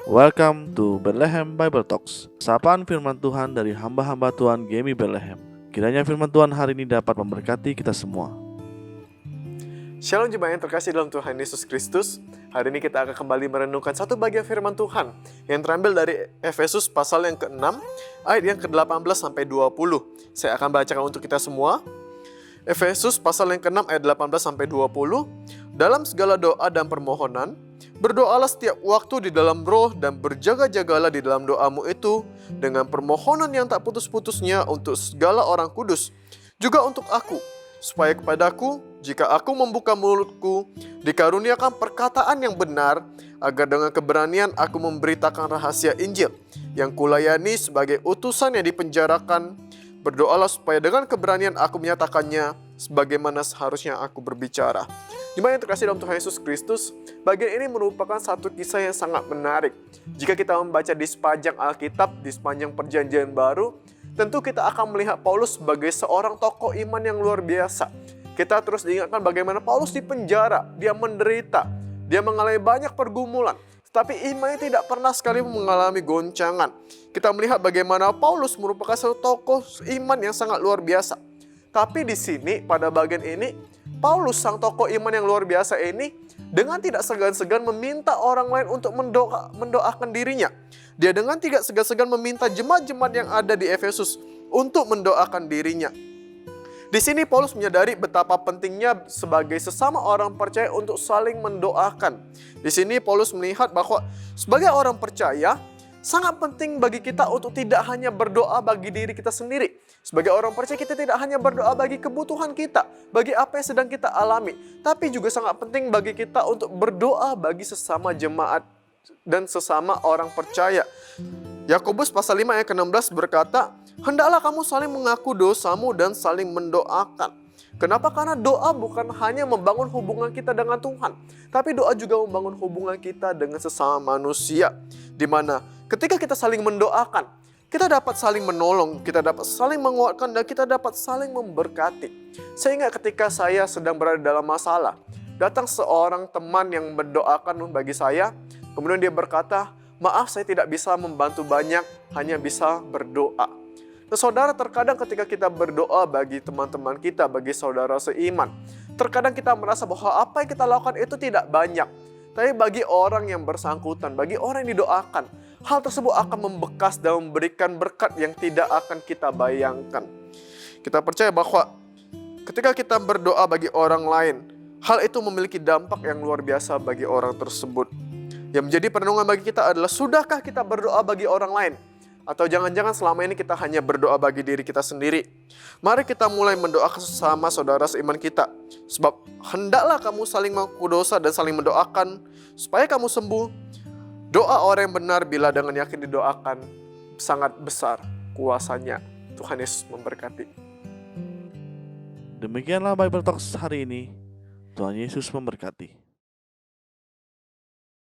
Welcome to Bethlehem Bible Talks. Sapaan firman Tuhan dari hamba-hamba Tuhan Gemi Bethlehem. Kiranya firman Tuhan hari ini dapat memberkati kita semua. Shalom jemaat yang terkasih dalam Tuhan Yesus Kristus. Hari ini kita akan kembali merenungkan satu bagian firman Tuhan yang terambil dari Efesus pasal yang ke-6 ayat yang ke-18 sampai 20. Saya akan bacakan untuk kita semua. Efesus pasal yang ke-6 ayat 18 sampai 20. Dalam segala doa dan permohonan, berdoalah setiap waktu di dalam roh dan berjaga-jagalah di dalam doamu itu dengan permohonan yang tak putus-putusnya untuk segala orang kudus, juga untuk aku, supaya kepadaku, jika aku membuka mulutku, dikaruniakan perkataan yang benar, agar dengan keberanian aku memberitakan rahasia Injil yang kulayani sebagai utusan yang dipenjarakan. Berdoalah supaya dengan keberanian aku menyatakannya sebagaimana seharusnya aku berbicara. Jemaat yang terkasih dalam Tuhan Yesus Kristus, bagian ini merupakan satu kisah yang sangat menarik. Jika kita membaca di sepanjang Alkitab, di sepanjang Perjanjian Baru, tentu kita akan melihat Paulus sebagai seorang tokoh iman yang luar biasa. Kita terus diingatkan bagaimana Paulus dipenjara, dia menderita, dia mengalami banyak pergumulan. Tapi imannya tidak pernah sekali mengalami goncangan. Kita melihat bagaimana Paulus merupakan satu tokoh iman yang sangat luar biasa. Tapi di sini, pada bagian ini, Paulus sang tokoh iman yang luar biasa ini dengan tidak segan-segan meminta orang lain untuk mendoakan dirinya. Dia dengan tidak segan-segan meminta jemaat-jemaat yang ada di Efesus untuk mendoakan dirinya. Di sini Paulus menyadari betapa pentingnya sebagai sesama orang percaya untuk saling mendoakan. Di sini Paulus melihat bahwa sebagai orang percaya sangat penting bagi kita untuk tidak hanya berdoa bagi diri kita sendiri. Sebagai orang percaya kita tidak hanya berdoa bagi kebutuhan kita, bagi apa yang sedang kita alami, tapi juga sangat penting bagi kita untuk berdoa bagi sesama jemaat dan sesama orang percaya. Yakobus pasal 5 ayat ke-16 berkata, "Hendaklah kamu saling mengaku dosamu dan saling mendoakan." Kenapa? Karena doa bukan hanya membangun hubungan kita dengan Tuhan, tapi doa juga membangun hubungan kita dengan sesama manusia. Di mana ketika kita saling mendoakan, kita dapat saling menolong, kita dapat saling menguatkan, dan kita dapat saling memberkati. Saya ingat ketika saya sedang berada dalam masalah, datang seorang teman yang mendoakan bagi saya, kemudian dia berkata, "Maaf, saya tidak bisa membantu banyak, hanya bisa berdoa." Nah, saudara, terkadang ketika kita berdoa bagi teman-teman kita, bagi saudara seiman, terkadang kita merasa bahwa apa yang kita lakukan itu tidak banyak. Tapi bagi orang yang bersangkutan, bagi orang yang didoakan, hal tersebut akan membekas dan memberikan berkat yang tidak akan kita bayangkan. Kita percaya bahwa ketika kita berdoa bagi orang lain, hal itu memiliki dampak yang luar biasa bagi orang tersebut. Yang menjadi perenungan bagi kita adalah, sudahkah kita berdoa bagi orang lain? Atau jangan-jangan selama ini kita hanya berdoa bagi diri kita sendiri? Mari kita mulai mendoakan sesama saudara seiman kita. Sebab hendaklah kamu saling mengaku dosa dan saling mendoakan supaya kamu sembuh. Doa orang yang benar bila dengan yakin didoakan sangat besar kuasanya. Tuhan Yesus memberkati. Demikianlah Bible Talks hari ini. Tuhan Yesus memberkati.